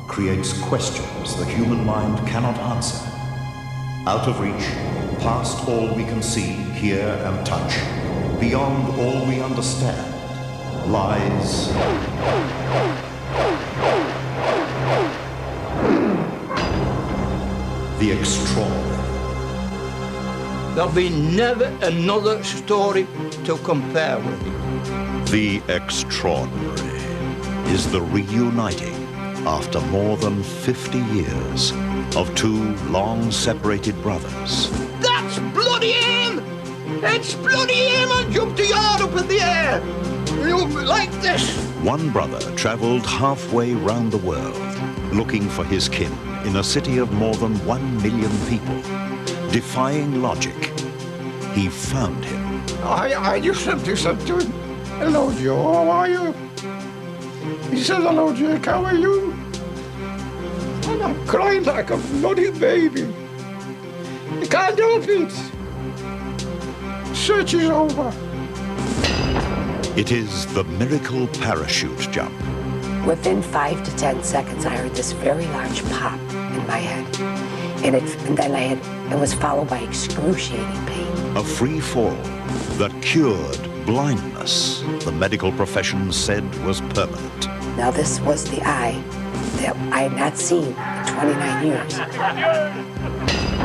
creates questions the human mind cannot answer. Out of reach, past all we can see, hear, and touch, beyond all we understand, lies the extraordinary. There'll be never another story to compare with it. The extraordinary is the reuniting, after more than 50 years, of two long-separated brothers. That's bloody him! It's bloody him! I jumped a yard up in the air! Like this! One brother traveled halfway round the world, looking for his kin in a city of more than 1 million people. Defying logic, he found him. I just said to him, "Hello, Joe, how are you?" He said, "Hello, Jake, how are you?" And I'm crying like a bloody baby. You can't help it. Search is over. It is the miracle parachute jump. Within 5 to 10 seconds, I heard this very large pop in my head. And then it was followed by excruciating pain. A free fall that cured blindness the medical profession said was permanent. Now this was the eye that I had not seen in 29 years.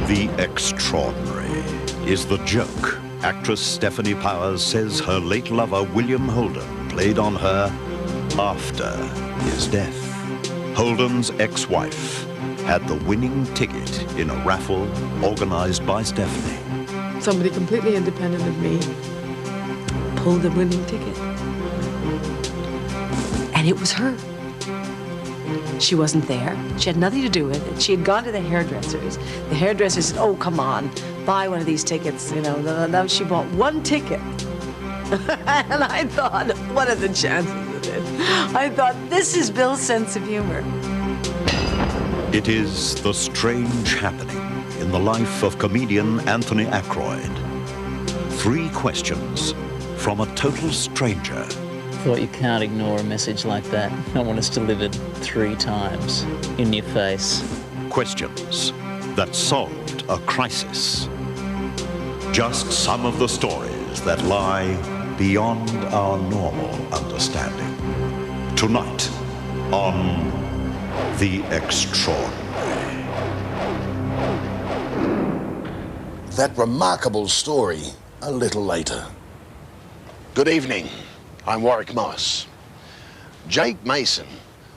The extraordinary is the joke actress Stephanie Powers says her late lover William Holden played on her after his death. Holden's ex-wife had the winning ticket in a raffle organized by Stephanie. Somebody completely independent of me pulled the winning ticket. And it was her. She wasn't there. She had nothing to do with it. She had gone to the hairdressers. The hairdresser said, "Oh, come on, buy one of these tickets." You know, now she bought one ticket. And I thought, what are the chances of it? I thought, this is Bill's sense of humor. It is the strange happening in the life of comedian Anthony Aykroyd. 3 questions from a total stranger. Thought you can't ignore a message like that. I want us delivered 3 times in your face. Questions that solved a crisis. Just some of the stories that lie beyond our normal understanding. Tonight on The Extraordinary. That remarkable story a little later. Good evening. I'm Warwick Moss. Jake Mason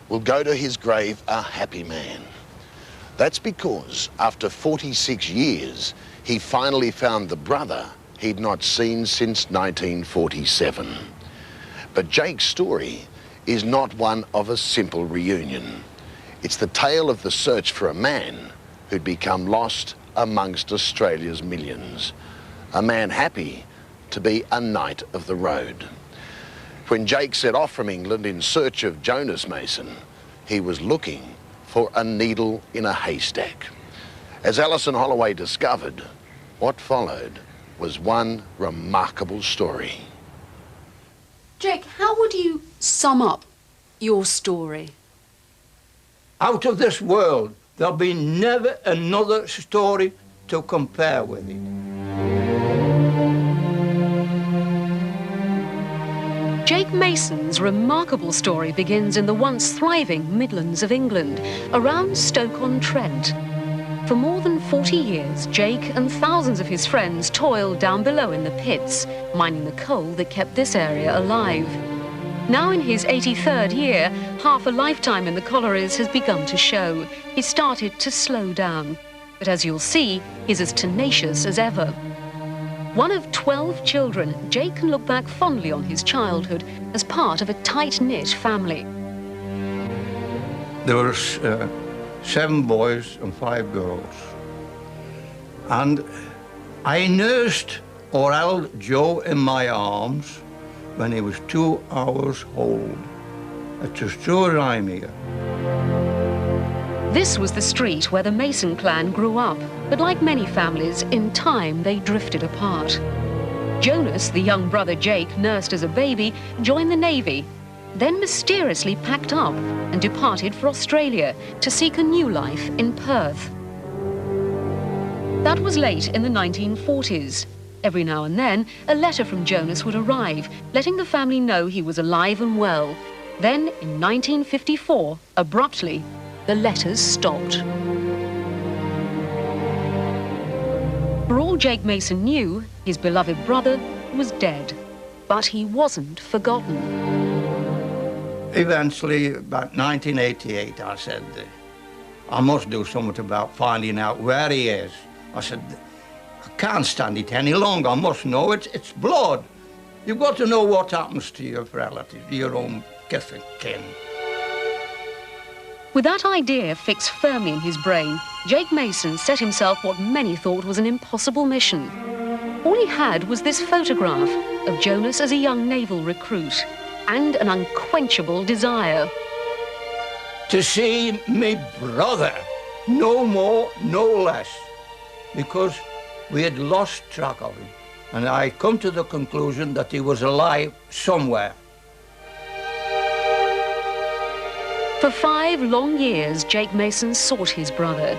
will go to his grave a happy man. That's because after 46 years, he finally found the brother he'd not seen since 1947. But Jake's story is not one of a simple reunion. It's the tale of the search for a man who'd become lost amongst Australia's millions. A man happy to be a knight of the road. When Jake set off from England in search of Jonas Mason, he was looking for a needle in a haystack. As Alison Holloway discovered, what followed was one remarkable story. Jake, how would you sum up your story? Out of this world, there'll be never another story to compare with it. Jake Mason's remarkable story begins in the once thriving Midlands of England, around Stoke-on-Trent. For more than 40 years, Jake and thousands of his friends toiled down below in the pits, mining the coal that kept this area alive. Now in his 83rd year, half a lifetime in the collieries has begun to show. He started to slow down. But as you'll see, he's as tenacious as ever. One of 12 children, Jake can look back fondly on his childhood as part of a tight-knit family. There were 7 boys and 5 girls. And I nursed or held Joe in my arms when he was 2 hours old. It's as true as I'm here. This was the street where the Mason clan grew up, but like many families, in time they drifted apart. Jonas, the young brother Jake nursed as a baby, joined the Navy. then mysteriously packed up and departed for Australia to seek a new life in Perth. That was late in the 1940s. Every now and then, a letter from Jonas would arrive, letting the family know he was alive and well. Then, in 1954, abruptly, the letters stopped. For all Jake Mason knew, his beloved brother was dead. But he wasn't forgotten. Eventually, about 1988, I said, I must do something about finding out where he is. I said, I can't stand it any longer. I must know. It's blood. You've got to know what happens to your relatives, your own kith and kin. With that idea fixed firmly in his brain, Jake Mason set himself what many thought was an impossible mission. All he had was this photograph of Jonas as a young naval recruit and an unquenchable desire. To see me brother, no more, no less, because we had lost track of him. And I come to the conclusion that he was alive somewhere. For 5 long years, Jake Mason sought his brother.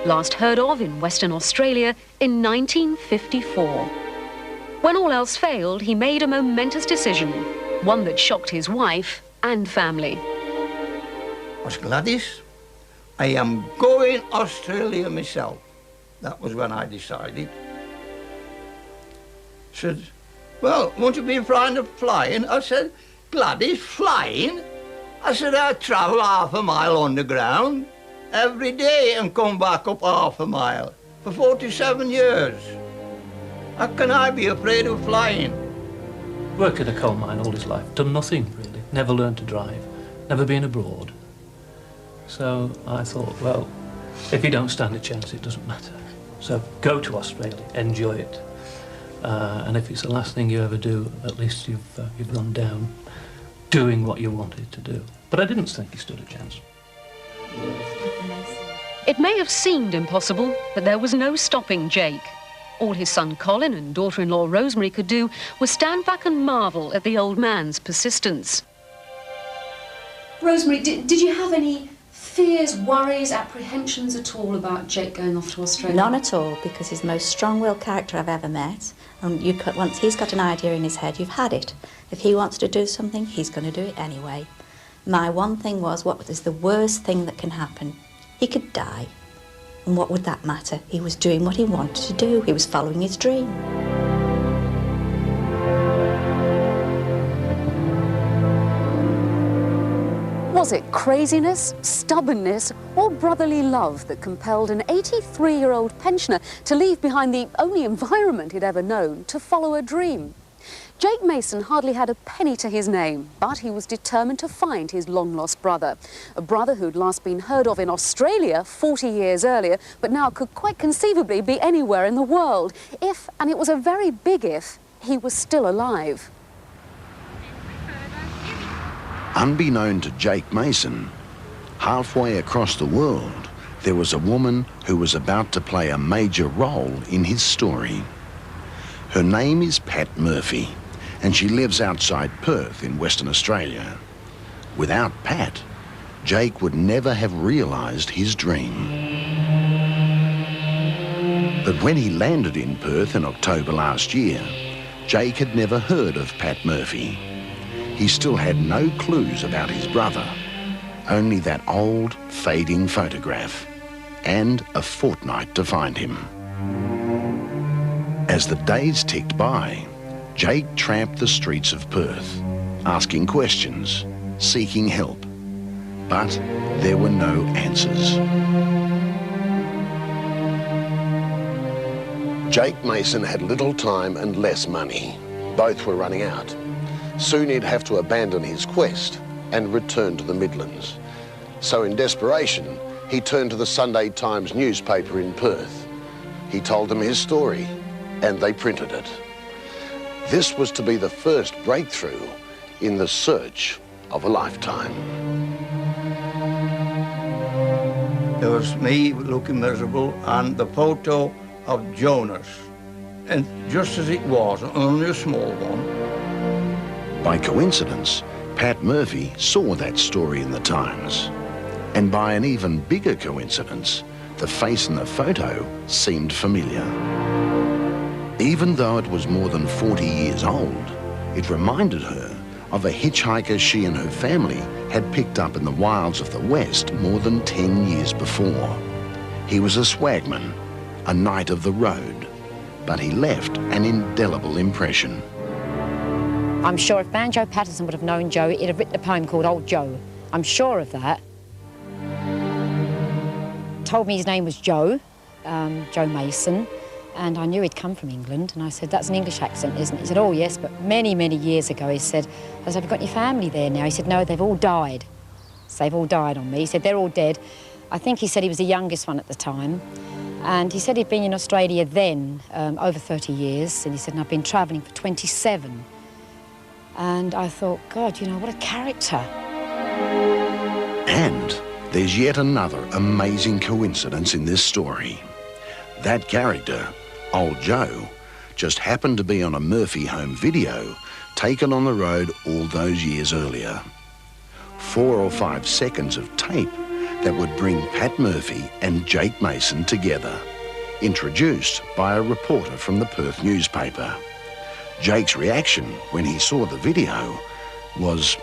Last heard of in Western Australia in 1954. When all else failed, he made a momentous decision, one that shocked his wife and family. Was Gladys, I am going Australia myself. That was when I decided. Said, well, won't you be frightened of flying? I said, Gladys, flying? I said, I travel half a mile underground every day and come back up half a mile for 47 years. How can I be afraid of flying? Worked in a coal mine all his life, done nothing really, never learned to drive, never been abroad. So I thought, well, if you don't stand a chance, it doesn't matter. So go to Australia, enjoy it. And if it's the last thing you ever do, at least you've gone down doing what you wanted to do. But I didn't think he stood a chance. It may have seemed impossible, but there was no stopping Jake. All his son Colin and daughter-in-law Rosemary could do was stand back and marvel at the old man's persistence. Rosemary, did you have any fears, worries, apprehensions at all about Jake going off to Australia? None at all, because he's the most strong-willed character I've ever met. And once he's got an idea in his head, you've had it. If he wants to do something, he's going to do it anyway. My one thing was, what is the worst thing that can happen? He could die. And what would that matter? He was doing what he wanted to do. He was following his dream. Was it craziness, stubbornness, or brotherly love that compelled an 83-year-old pensioner to leave behind the only environment he'd ever known to follow a dream? Jake Mason hardly had a penny to his name, but he was determined to find his long-lost brother. A brother who'd last been heard of in Australia 40 years earlier, but now could quite conceivably be anywhere in the world, if, and it was a very big if, he was still alive. Unbeknown to Jake Mason, halfway across the world, there was a woman who was about to play a major role in his story. Her name is Pat Murphy, and she lives outside Perth in Western Australia. Without Pat, Jake would never have realised his dream. But when he landed in Perth in October last year, Jake had never heard of Pat Murphy. He still had no clues about his brother, only that old, fading photograph, and a fortnight to find him. As the days ticked by, Jake tramped the streets of Perth, asking questions, seeking help. But there were no answers. Jake Mason had little time and less money. Both were running out. Soon he'd have to abandon his quest and return to the Midlands. So in desperation, he turned to the Sunday Times newspaper in Perth. He told them his story, and they printed it. This was to be the first breakthrough in the search of a lifetime. There was me looking miserable and the photo of Jonas. And just as it was, only a small one. By coincidence, Pat Murphy saw that story in the Times. And by an even bigger coincidence, the face in the photo seemed familiar. Even though it was more than 40 years old, it reminded her of a hitchhiker she and her family had picked up in the wilds of the West more than 10 years before. He was a swagman, a knight of the road, but he left an indelible impression. I'm sure if Banjo Patterson would have known Joe, he'd have written a poem called Old Joe. I'm sure of that. Told me his name was Joe, Joe Mason, and I knew he'd come from England, and I said, that's an English accent, isn't it? He said, oh yes, but many, many years ago, he said, I said, have you got any family there now? He said, no, they've all died. So they've all died on me. He said, they're all dead. I think he said he was the youngest one at the time, and he said he'd been in Australia then, over 30 years, and he said, and I've been travelling for 27. And I thought, God, you know, what a character. And there's yet another amazing coincidence in this story. That character, Old Joe, just happened to be on a Murphy home video taken on the road all those years earlier. 4 or 5 seconds of tape that would bring Pat Murphy and Jake Mason together, introduced by a reporter from the Perth newspaper. Jake's reaction when he saw the video was,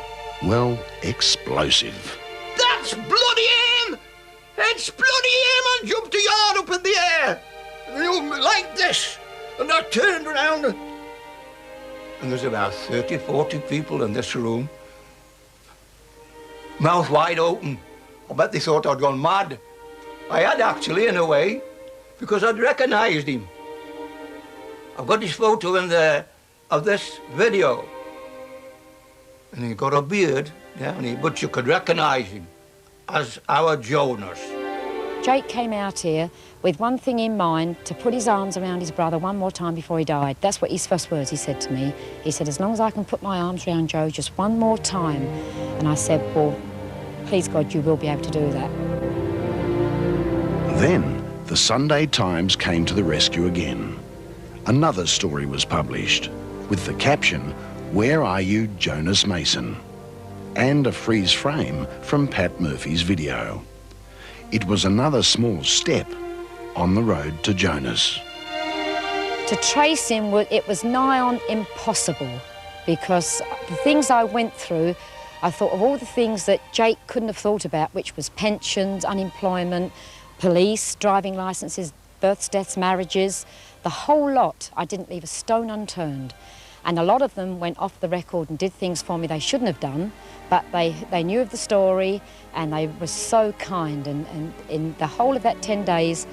well, explosive. That's bloody him! It's bloody him! I jumped a yard up in the air, like this, and I turned around, and there's about 30, 40 people in this room, mouth wide open. I bet they thought I'd gone mad. I had actually, in a way, because I'd recognised him. I've got his photo in there of this video. And he got a beard, yeah, but you could recognise him as our Jonas. Jake came out here with one thing in mind, to put his arms around his brother one more time before he died. That's what his first words he said to me. He said, as long as I can put my arms around Joe just one more time. And I said, well, please God, you will be able to do that. Then the Sunday Times came to the rescue again. Another story was published with the caption, "Where are you, Jonas Mason?" and a freeze frame from Pat Murphy's video. It was another small step on the road to Jonas. To trace him, it was nigh on impossible, because the things I went through, I thought of all the things that Jake couldn't have thought about, which was pensions, unemployment, police, driving licenses, births, deaths, marriages, the whole lot. I didn't leave a stone unturned. And a lot of them went off the record and did things for me they shouldn't have done, but they knew of the story and they were so kind. And in the whole of that 10 days,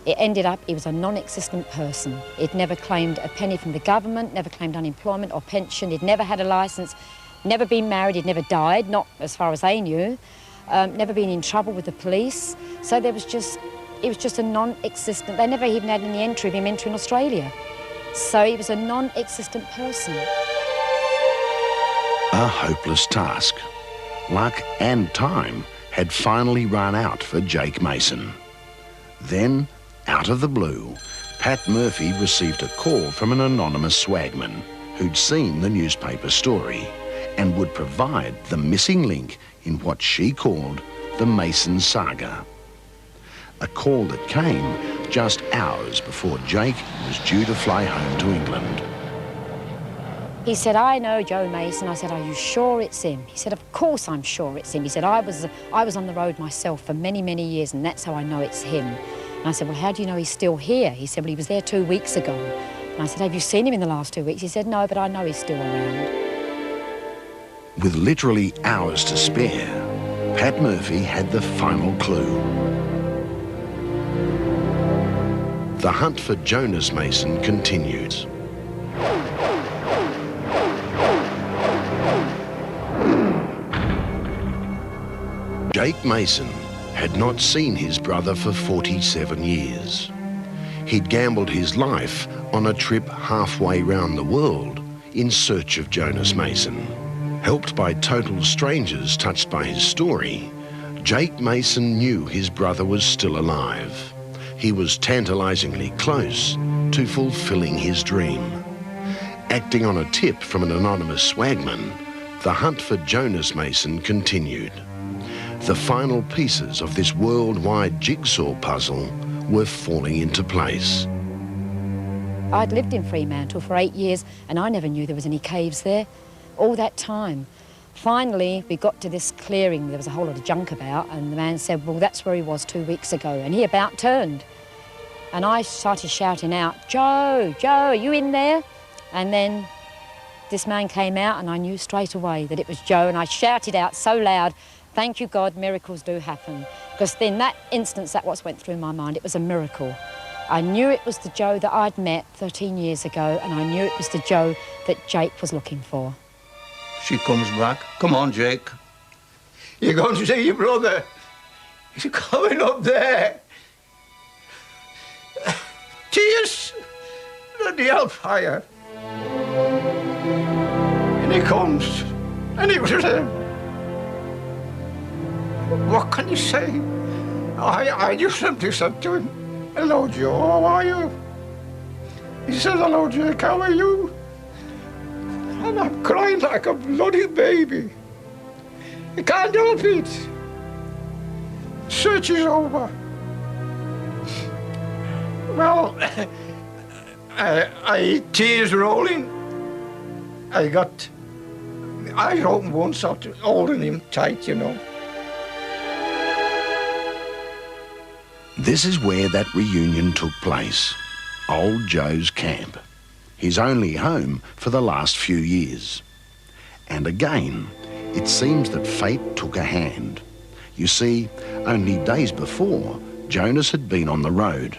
it ended up he was a non-existent person. He'd never claimed a penny from the government, never claimed unemployment or pension, he'd never had a licence, never been married, he'd never died, not as far as they knew, never been in trouble with the police. So he was just a non-existent, they never even had any entry of him entering Australia. So he was a non-existent person. A hopeless task. Luck and time had finally run out for Jake Mason. Then, out of the blue, Pat Murphy received a call from an anonymous swagman who'd seen the newspaper story and would provide the missing link in what she called the Mason saga. A call that came just hours before Jake was due to fly home to England. He said, I know Joe Mason. I said, are you sure it's him? He said, of course I'm sure it's him. He said, I was on the road myself for many, many years, and that's how I know it's him. And I said, well, how do you know he's still here? He said, well, he was there 2 weeks ago. And I said, have you seen him in the last 2 weeks? He said, no, but I know he's still around. With literally hours to spare, Pat Murphy had the final clue. The hunt for Jonas Mason continues. Jake Mason had not seen his brother for 47 years. He'd gambled his life on a trip halfway round the world in search of Jonas Mason. Helped by total strangers touched by his story, Jake Mason knew his brother was still alive. He was tantalisingly close to fulfilling his dream. Acting on a tip from an anonymous swagman, the hunt for Jonas Mason continued. The final pieces of this worldwide jigsaw puzzle were falling into place. I'd lived in Fremantle for 8 years and I never knew there was any caves there all that time. Finally, we got to this clearing. There was a whole lot of junk about, and the man said, well, that's where he was 2 weeks ago, and he about turned. And I started shouting out, Joe, Joe, are you in there? And then this man came out and I knew straight away that it was Joe, and I shouted out so loud, thank you, God, miracles do happen. Because in that instance, that was went through my mind. It was a miracle. I knew it was the Joe that I'd met 13 years ago, and I knew it was the Joe that Jake was looking for. She comes back. Come on, Jake. You're going to see your brother. He's coming up there. Tears. Bloody hellfire. And he comes. And he was there. What can you say? I just simply said to him, hello, Joe, how are you? He says, hello, Jake, how are you? And I'm crying like a bloody baby. I can't help it. Search is over. Well, tears rolling. I got eyes open once after holding him tight, you know. This is where that reunion took place. Old Joe's camp. His only home for the last few years. And again, it seems that fate took a hand. You see, only days before, Jonas had been on the road,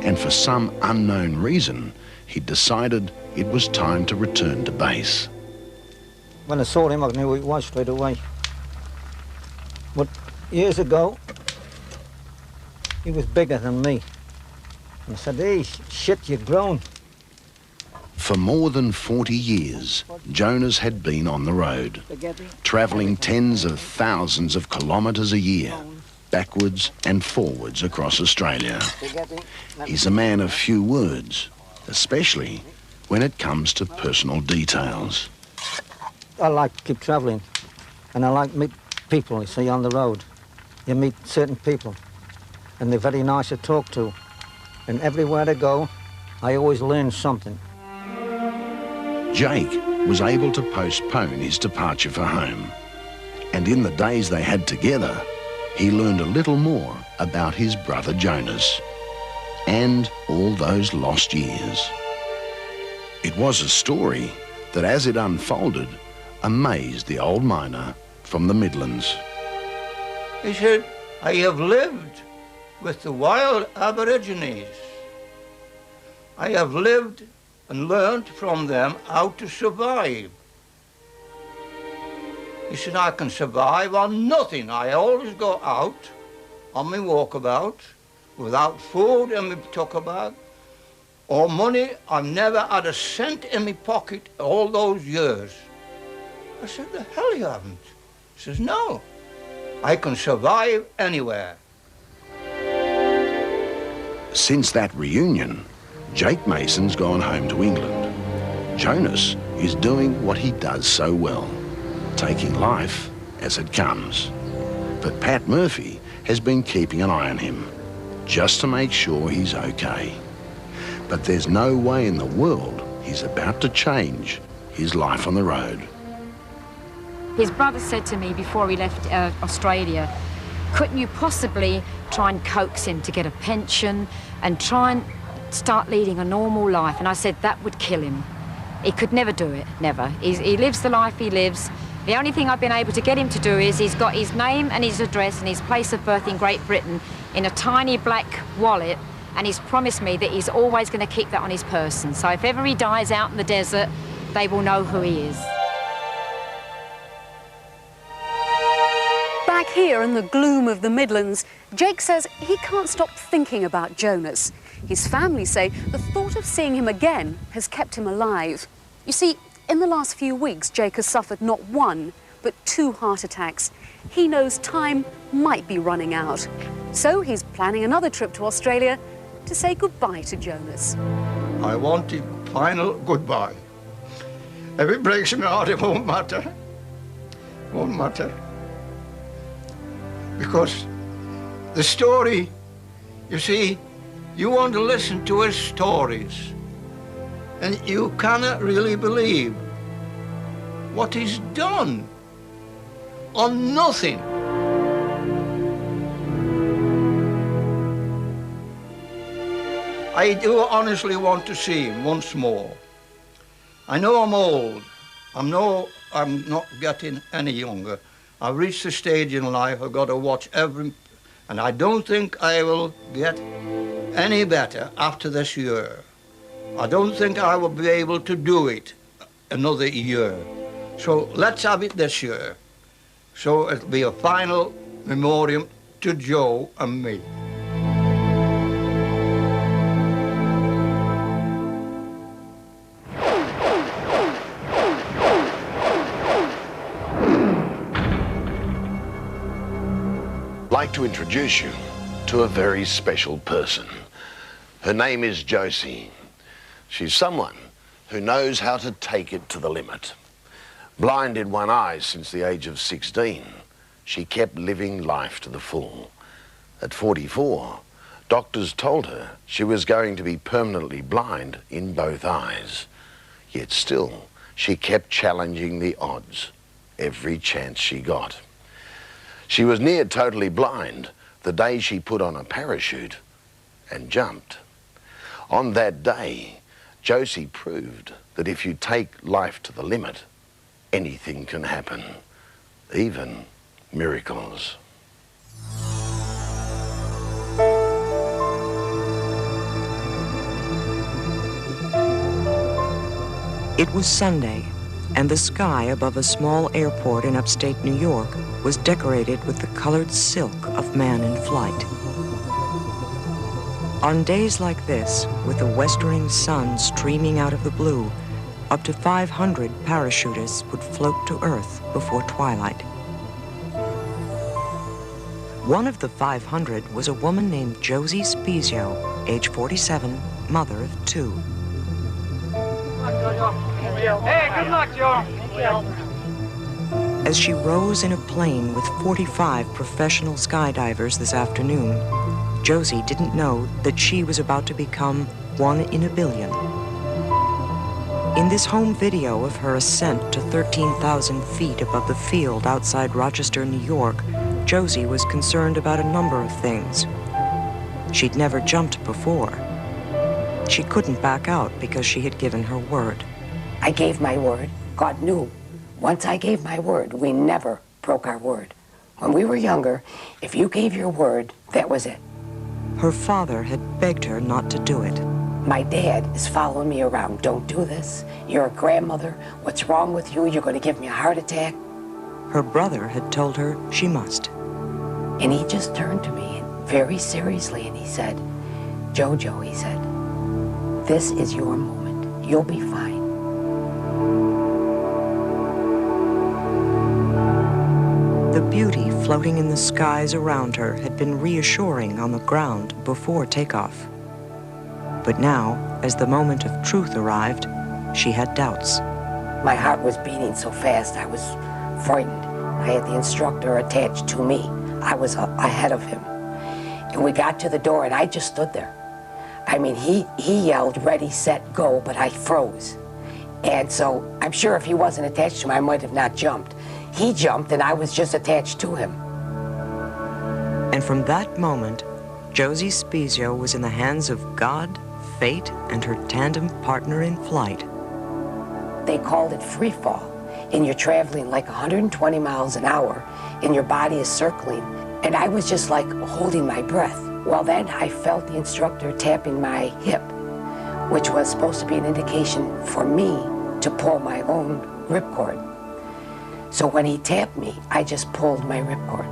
and for some unknown reason, he'd decided it was time to return to base. When I saw him, I knew who he was straight away. But years ago, he was bigger than me. And I said, hey, shit, you've grown. For more than 40 years, Jonas had been on the road, travelling tens of thousands of kilometres a year, backwards and forwards across Australia. He's a man of few words, especially when it comes to personal details. I like to keep travelling, and I like to meet people, you see, on the road. You meet certain people, and they're very nice to talk to. And everywhere I go, I always learn something. Jake was able to postpone his departure for home. And in the days they had together, he learned a little more about his brother Jonas and all those lost years. It was a story that, as it unfolded, amazed the old miner from the Midlands. He said, I have lived with the wild Aborigines. I have lived and learned from them how to survive. He said, I can survive on nothing. I always go out on my walkabout without food in my tucker bag or money. I've never had a cent in my pocket all those years. I said, the hell you haven't? He says, no, I can survive anywhere. Since that reunion, Jake Mason's gone home to England. Jonas is doing what he does so well, taking life as it comes. But Pat Murphy has been keeping an eye on him, just to make sure he's okay. But there's no way in the world he's about to change his life on the road. His brother said to me before he left Australia, couldn't you possibly try and coax him to get a pension and try and start leading a normal life? And I said that would kill him. He could never do it, never. He lives the life he lives. The only thing I've been able to get him to do is he's got his name and his address and his place of birth in Great Britain in a tiny black wallet, and he's promised me that he's always going to keep that on his person. So if ever he dies out in the desert, they will know who he is. Back here in the gloom of the Midlands, Jake says he can't stop thinking about Jonas. His family say the thought of seeing him again has kept him alive. You see, in the last few weeks, Jake has suffered not one, but 2 heart attacks. He knows time might be running out. So he's planning another trip to Australia to say goodbye to Jonas. I want a final goodbye. If it breaks my heart, it won't matter. Won't matter. Because the story, you see, you want to listen to his stories, and you cannot really believe what he's done on nothing. I do honestly want to see him once more. I know I'm old. I'm not getting any younger. I've reached a stage in life I've got to watch every, and I don't think I will get any better after this year. I don't think I will be able to do it another year. So let's have it this year. So it'll be a final memoriam to Joe and me. I'd like to introduce you to a very special person. Her name is Josie. She's someone who knows how to take it to the limit. Blind in one eye since the age of 16, she kept living life to the full. At 44, doctors told her she was going to be permanently blind in both eyes. Yet still, she kept challenging the odds every chance she got. She was near totally blind the day she put on a parachute and jumped. On that day, Josie proved that if you take life to the limit, anything can happen, even miracles. It was Sunday, and the sky above a small airport in upstate New York was decorated with the colored silk of man in flight. On days like this, with the westering sun streaming out of the blue, up to 500 parachutists would float to Earth before twilight. One of the 500 was a woman named Josie Spezio, age 47, mother of 2. Hey, good luck, Joe. As she rose in a plane with 45 professional skydivers this afternoon, Josie didn't know that she was about to become one in a billion. In this home video of her ascent to 13,000 feet above the field outside Rochester, New York, Josie was concerned about a number of things. She'd never jumped before. She couldn't back out because she had given her word. I gave my word. God knew. Once I gave my word, we never broke our word. When we were younger, if you gave your word, that was it. Her father had begged her not to do it. My dad is following me around. Don't do this. You're a grandmother. What's wrong with you? You're going to give me a heart attack. Her brother had told her she must. And he just turned to me very seriously and he said, Jojo, he said, this is your moment. You'll be fine. The beauty floating in the skies around her had been reassuring on the ground before takeoff. But now, as the moment of truth arrived, she had doubts. My heart was beating so fast, I was frightened. I had the instructor attached to me. I was ahead of him. And we got to the door and I just stood there. I mean, he yelled, ready, set, go, but I froze. And so I'm sure if he wasn't attached to me, I might have not jumped. He jumped and I was just attached to him. And from that moment, Josie Spezio was in the hands of God, fate, and her tandem partner in flight. They called it free fall. And you're traveling like 120 miles an hour and your body is circling. And I was just like holding my breath. Well, then I felt the instructor tapping my hip, which was supposed to be an indication for me to pull my own ripcord. So when he tapped me, I just pulled my ripcord.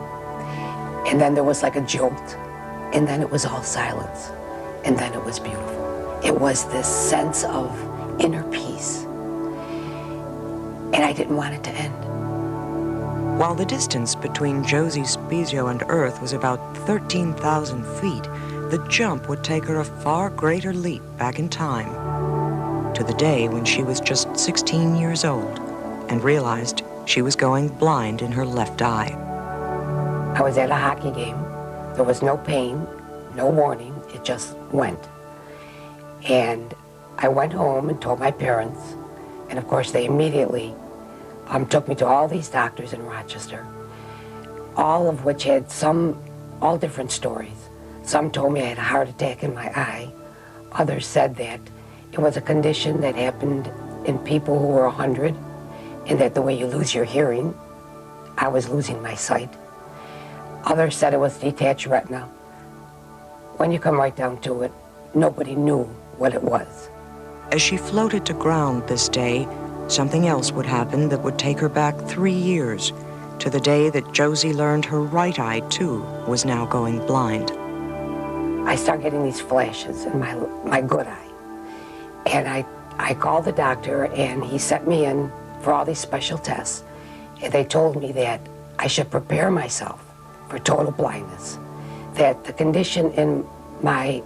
And then there was like a jolt, and then it was all silence, and then it was beautiful. It was this sense of inner peace, and I didn't want it to end. While the distance between Josie Spezio and Earth was about 13,000 feet, the jump would take her a far greater leap back in time, to the day when she was just 16 years old and realized she was going blind in her left eye. I was at a hockey game. There was no pain, no warning. It just went. And I went home and told my parents, and of course they immediately took me to all these doctors in Rochester, all of which had all different stories. Some told me I had a heart attack in my eye. Others said that it was a condition that happened in people who were 100, and that the way you lose your hearing, I was losing my sight. Others said it was detached retina. When you come right down to it, nobody knew what it was. As she floated to ground this day, something else would happen that would take her back 3 years, to the day that Josie learned her right eye, too, was now going blind. I start getting these flashes in my good eye. And I called the doctor, and he sent me in for all these special tests. And they told me that I should prepare myself for total blindness, that the condition in my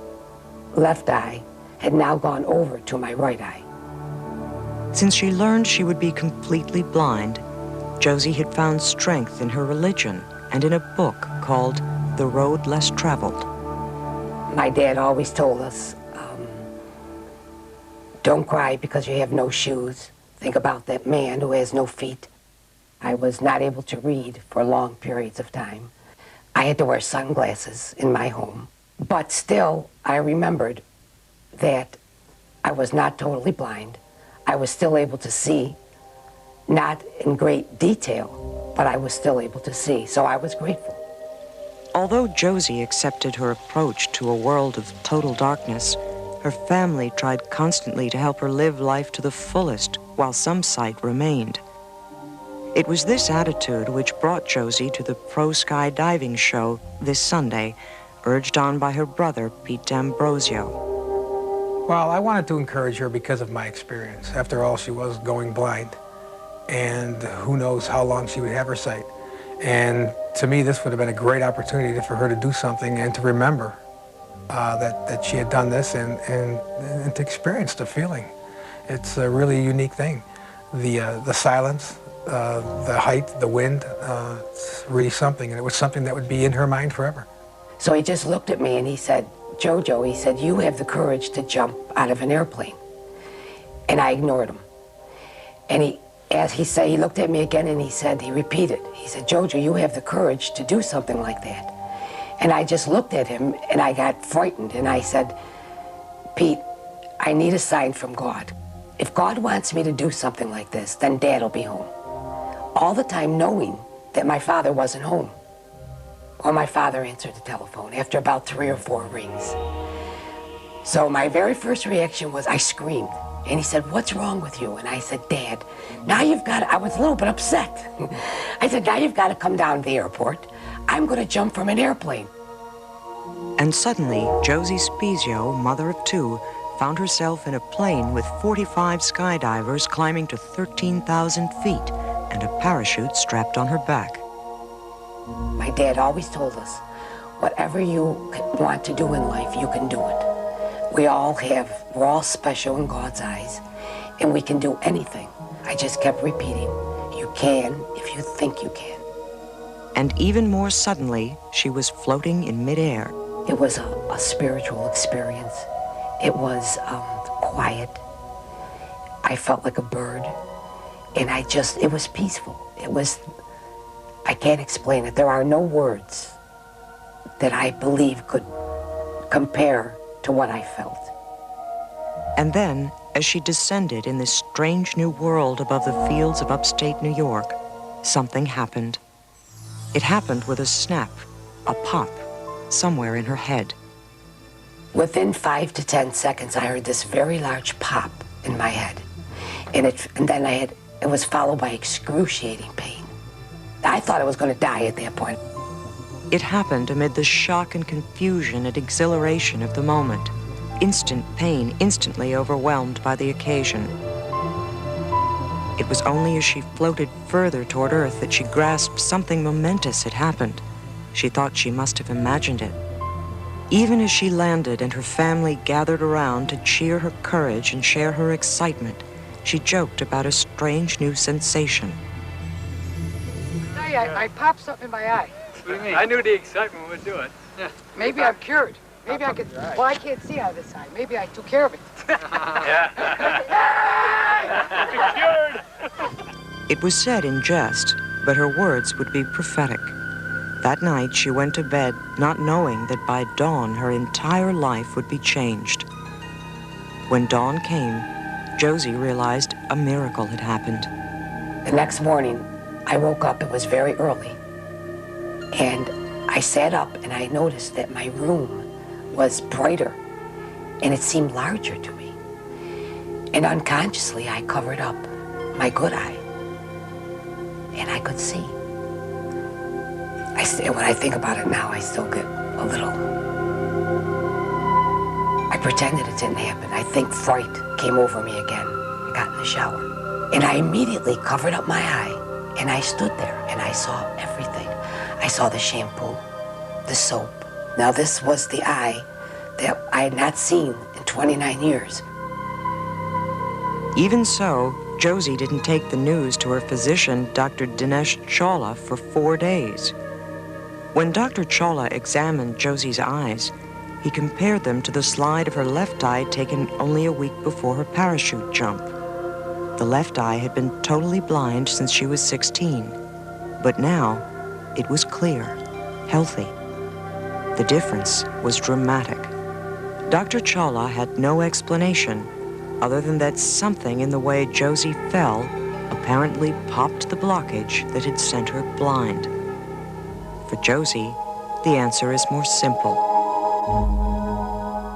left eye had now gone over to my right eye. Since she learned she would be completely blind, Josie had found strength in her religion and in a book called The Road Less Traveled. My dad always told us, don't cry because you have no shoes. Think about that man who has no feet. I was not able to read for long periods of time. I had to wear sunglasses in my home. But still, I remembered that I was not totally blind. I was still able to see, not in great detail, but I was still able to see, so I was grateful. Although Josie accepted her approach to a world of total darkness, her family tried constantly to help her live life to the fullest while some sight remained. It was this attitude which brought Josie to the pro skydiving show this Sunday, urged on by her brother, Pete D'Ambrosio. Well, I wanted to encourage her because of my experience. After all, she was going blind, and who knows how long she would have her sight. And to me, this would have been a great opportunity for her to do something and to remember that she had done this and to experience the feeling. It's a really unique thing. The silence, the height, the wind, it's really something, and it was something that would be in her mind forever. So he just looked at me and he said, Jojo, he said, you have the courage to jump out of an airplane. And I ignored him. And he looked at me again and he repeated, he said, Jojo, you have the courage to do something like that. And I just looked at him and I got frightened and I said, Pete, I need a sign from God. If God wants me to do something like this, then Dad will be home. All the time knowing that my father wasn't home. Well, my father answered the telephone after about 3 or 4 rings. So my very first reaction was I screamed. And he said, what's wrong with you? And I said, Dad, now you've got to, I was a little bit upset. I said, now you've got to come down to the airport. I'm going to jump from an airplane. And suddenly, Josie Spezio, mother of 2, found herself in a plane with 45 skydivers climbing to 13,000 feet and a parachute strapped on her back. My dad always told us, whatever you want to do in life, you can do it. We're all special in God's eyes, and we can do anything. I just kept repeating, you can if you think you can. And even more suddenly, she was floating in midair. It was a spiritual experience. It was quiet. I felt like a bird, and it was peaceful. I can't explain it. There are no words that I believe could compare to what I felt. And then, as she descended in this strange new world above the fields of upstate New York, something happened. It happened with a snap, a pop, somewhere in her head. Within 5 to 10 seconds, I heard this very large pop in my head. And then it was followed by excruciating pain. I thought I was going to die at that point. It happened amid the shock and confusion and exhilaration of the moment. Instant pain, instantly overwhelmed by the occasion. It was only as she floated further toward Earth that she grasped something momentous had happened. She thought she must have imagined it. Even as she landed and her family gathered around to cheer her courage and share her excitement, she joked about a strange new sensation. see, I popped something in my eye. What do you mean? I knew the excitement would do it. Yeah. Maybe I'm cured. Maybe I could, well, I can't see out of this eye. Maybe I took care of it. Yeah. Cured. It was said in jest, but her words would be prophetic. That night, she went to bed not knowing that by dawn, her entire life would be changed. When dawn came, Josie realized a miracle had happened. The next morning, I woke up, it was very early, and I sat up and I noticed that my room was brighter and it seemed larger to me. And unconsciously, I covered up my good eye and I could see. When I think about it now, I still get a little. I pretended it didn't happen. I think fright came over me again. I got in the shower and I immediately covered up my eye and I stood there and I saw everything. I saw the shampoo, the soap. Now this was the eye that I had not seen in 29 years. Even so, Josie didn't take the news to her physician, Dr. Dinesh Chawla, for 4 days. When Dr. Chawla examined Josie's eyes, he compared them to the slide of her left eye taken only a week before her parachute jump. The left eye had been totally blind since she was 16, but now it was clear, healthy. The difference was dramatic. Dr. Chawla had no explanation other than that something in the way Josie fell apparently popped the blockage that had sent her blind. For Josie, the answer is more simple.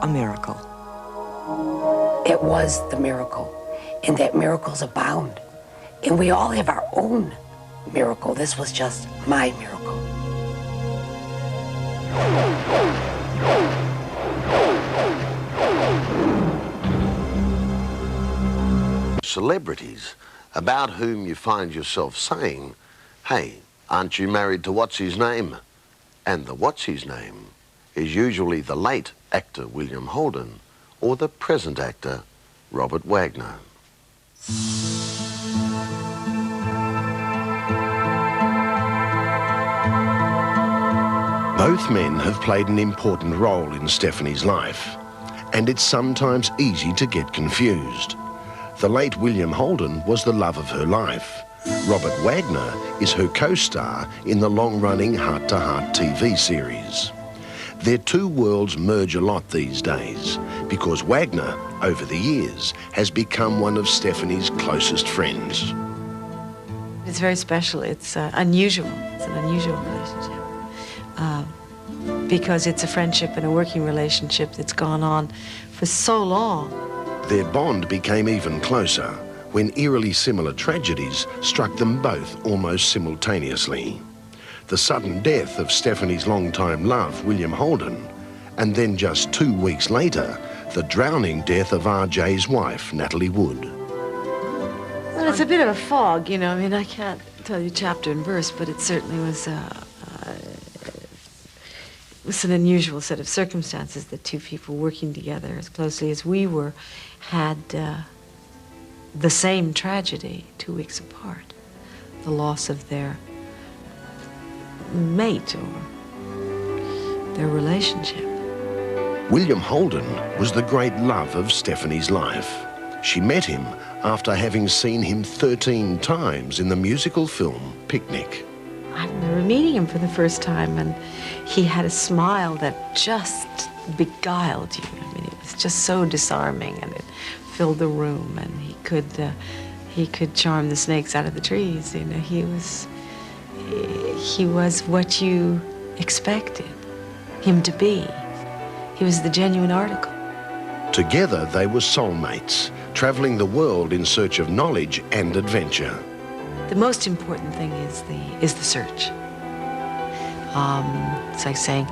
A miracle. It was the miracle, and that miracles abound. And we all have our own miracle. This was just my miracle. Celebrities about whom you find yourself saying, hey, aren't you married to what's-his-name? And the what's-his-name is usually the late actor William Holden or the present actor Robert Wagner. Both men have played an important role in Stephanie's life, and it's sometimes easy to get confused. The late William Holden was the love of her life. Robert Wagner is her co-star in the long-running Heart to Heart TV series. Their two worlds merge a lot these days because Wagner, over the years, has become one of Stephanie's closest friends. It's very special. It's unusual. It's an unusual relationship because it's a friendship and a working relationship that's gone on for so long. Their bond became even closer when eerily similar tragedies struck them both almost simultaneously. The sudden death of Stephanie's longtime love, William Holden, and then just 2 weeks later, the drowning death of RJ's wife, Natalie Wood. Well, it's a bit of a fog, you know. I mean, I can't tell you chapter and verse, but it certainly was an unusual set of circumstances that two people working together as closely as we were had the same tragedy 2 weeks apart, the loss of their mate or their relationship. William Holden was the great love of Stephanie's life. She met him after having seen him 13 times in the musical film Picnic. I remember meeting him for the first time, and he had a smile that just beguiled you. I mean, it was just so disarming, and it filled the room, and he could charm the snakes out of the trees. You know, he was what you expected him to be. He was the genuine article. Together, they were soulmates, traveling the world in search of knowledge and adventure. The most important thing is the search. It's like saying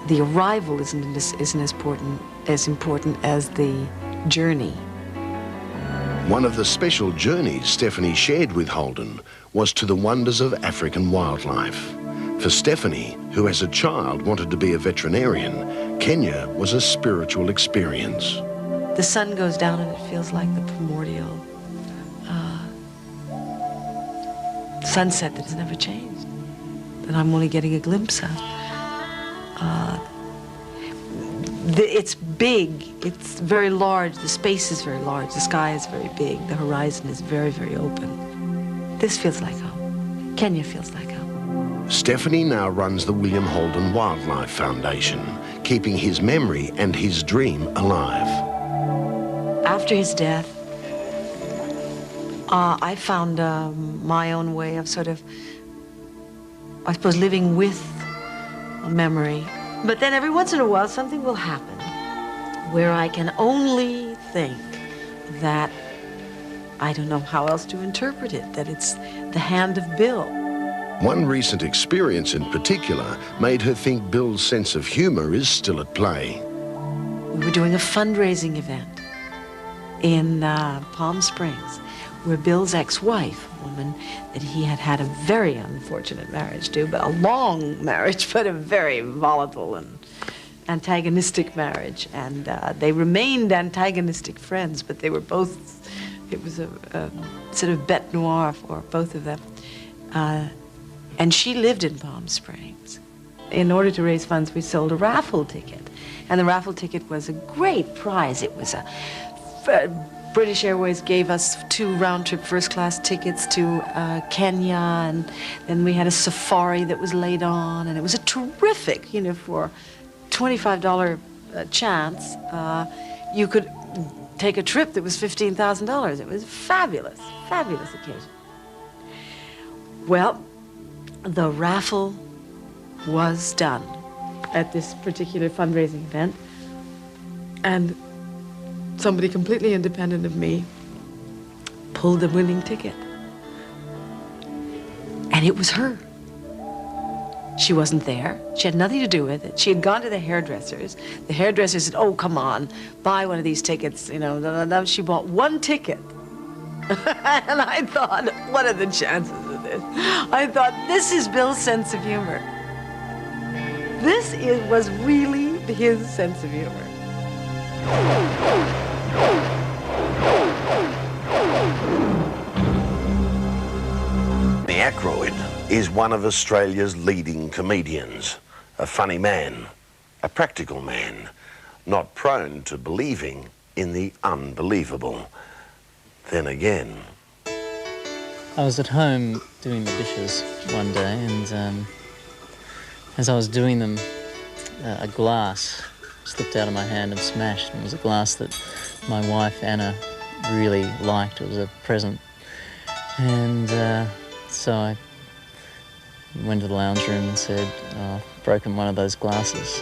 the arrival isn't as important as the journey. One of the special journeys Stephanie shared with Holden was to the wonders of African wildlife. For Stephanie, who as a child wanted to be a veterinarian, Kenya was a spiritual experience. The sun goes down and it feels like the primordial sunset that has never changed, that I'm only getting a glimpse of. It's big, it's very large, the space is very large, the sky is very big, the horizon is very, very open. This feels like home. Kenya feels like home. Stephanie now runs the William Holden Wildlife Foundation, keeping his memory and his dream alive. After his death, I found my own way of sort of, I suppose, living with a memory. But then every once in a while, something will happen where I can only think that, I don't know how else to interpret it, that it's the hand of Bill. One recent experience in particular made her think Bill's sense of humour is still at play. We were doing a fundraising event in Palm Springs, where Bill's ex-wife, a woman that he had had a very unfortunate marriage to, but a long marriage, but a very volatile and antagonistic marriage. And they remained antagonistic friends, but they were both, it was a sort of bête noire for both of them. And she lived in Palm Springs. In order to raise funds, we sold a raffle ticket. And the raffle ticket was a great prize. It was British Airways gave us 2 round-trip first-class tickets to Kenya, and then we had a safari that was laid on, and it was a terrific, you know, for $25 chance, you could take a trip that was $15,000. It was a fabulous, fabulous occasion. Well, the raffle was done at this particular fundraising event, and somebody completely independent of me pulled the winning ticket. And it was her. She wasn't there. She had nothing to do with it. She had gone to the hairdressers. The hairdresser said, oh, come on, buy one of these tickets, you know. She bought 1 ticket. And I thought, what are the chances of this? I thought, this is Bill's sense of humor. This was really his sense of humor. The Aykroyd is one of Australia's leading comedians. A funny man, a practical man, not prone to believing in the unbelievable. Then again... I was at home doing the dishes one day, and as I was doing them, a glass slipped out of my hand and smashed. It was a glass that my wife, Anna, really liked. It was a present. And so I went to the lounge room and said, oh, I've broken one of those glasses.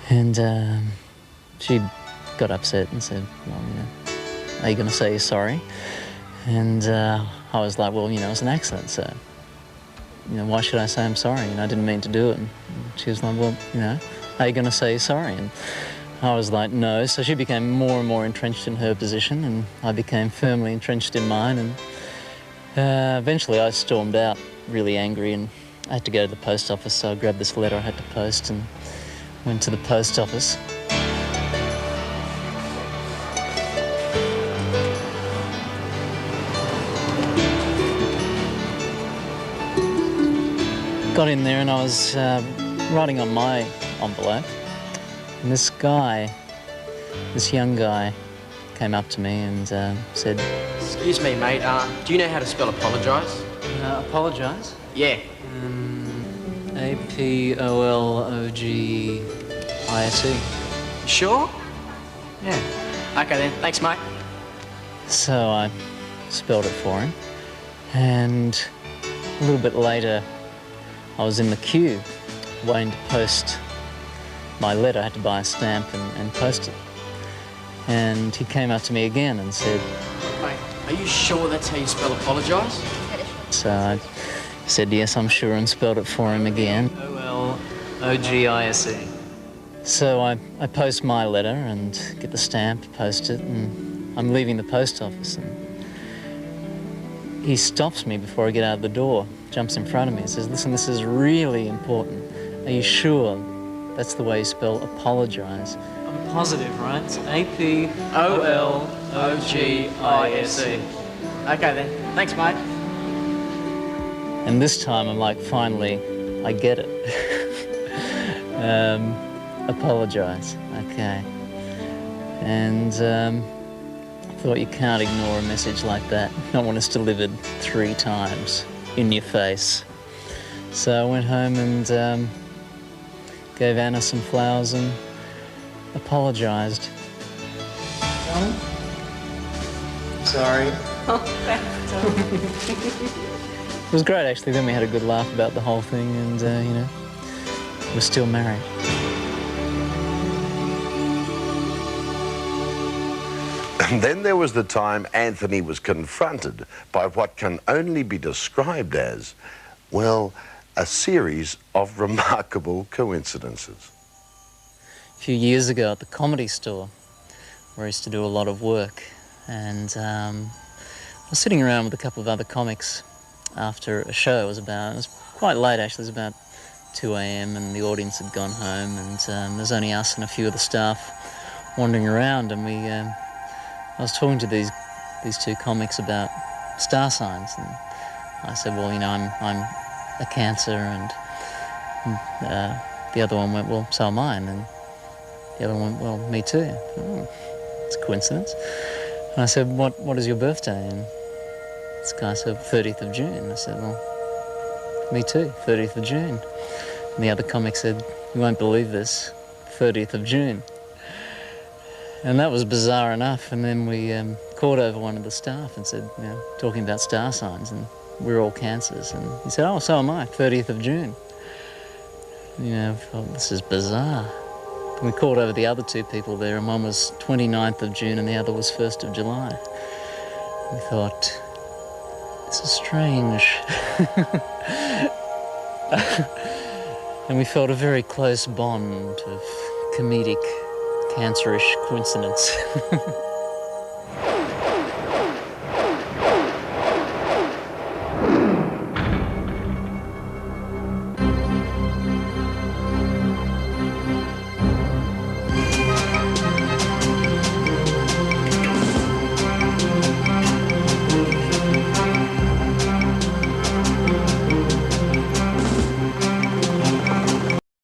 And she got upset and said, well, you know, are you going to say you're sorry? And I was like, well, you know, it's an accident, so, you know, why should I say I'm sorry? You know, I didn't mean to do it. And she was like, well, you know, are you going to say you're sorry? And I was like, no. So she became more and more entrenched in her position, and I became firmly entrenched in mine. And eventually I stormed out, really angry, and I had to go to the post office, so I grabbed this letter I had to post and went to the post office. Got in there and I was writing on my envelope, and this guy, this young guy, came up to me and said, excuse me, mate, do you know how to spell apologise? Apologise? Yeah. A-P-O-L-O-G-I-S-E. Sure? Yeah. Okay then, thanks, mate. So I spelled it for him, and a little bit later I was in the queue waiting to post my letter. I had to buy a stamp and post it. And he came up to me again and said... Mate, are you sure that's how you spell apologise? So I said, yes, I'm sure, and spelled it for him again. O-L-O-G-I-S-E. So I post my letter and get the stamp, post it, and I'm leaving the post office. And he stops me before I get out of the door, jumps in front of me and says, listen, this is really important. Are you sure that's the way you spell apologise? I'm positive, right? It's A-P-O-L-O-G-I-S-E. Okay then, thanks, mate. And this time I'm like, finally, I get it. Apologise, okay. And I thought, you can't ignore a message like that, not when it's delivered 3 times in your face. So I went home and gave Anna some flowers and apologised. Sorry. Oh, it was great, actually. Then we had a good laugh about the whole thing and, you know, we're still married. And then there was the time Anthony was confronted by what can only be described as, well, a series of remarkable coincidences. A few years ago at the Comedy Store, where I used to do a lot of work, and I was sitting around with a couple of other comics after a show. It was quite late actually, it was about 2 a.m. and the audience had gone home, and there's only us and a few of the staff wandering around, and I was talking to these 2 comics about star signs, and I said, well, you know, I'm a Cancer, and the other one went, well, so am I, and the other one went, well, me too. Oh, it's a coincidence. And I said, what is your birthday? And this guy said, 30th of June. I said, well, me too, 30th of June. And the other comic said, you won't believe this, 30th of June. And that was bizarre enough. And then we called over one of the staff and said, you know, talking about star signs, and we're all Cancers. And he said, oh, so am I, 30th of June. You know, I thought, this is bizarre. And we called over the other 2 people there, and one was 29th of June and the other was 1st of July. We thought, this is strange. And we felt a very close bond of comedic, Cancerish coincidence.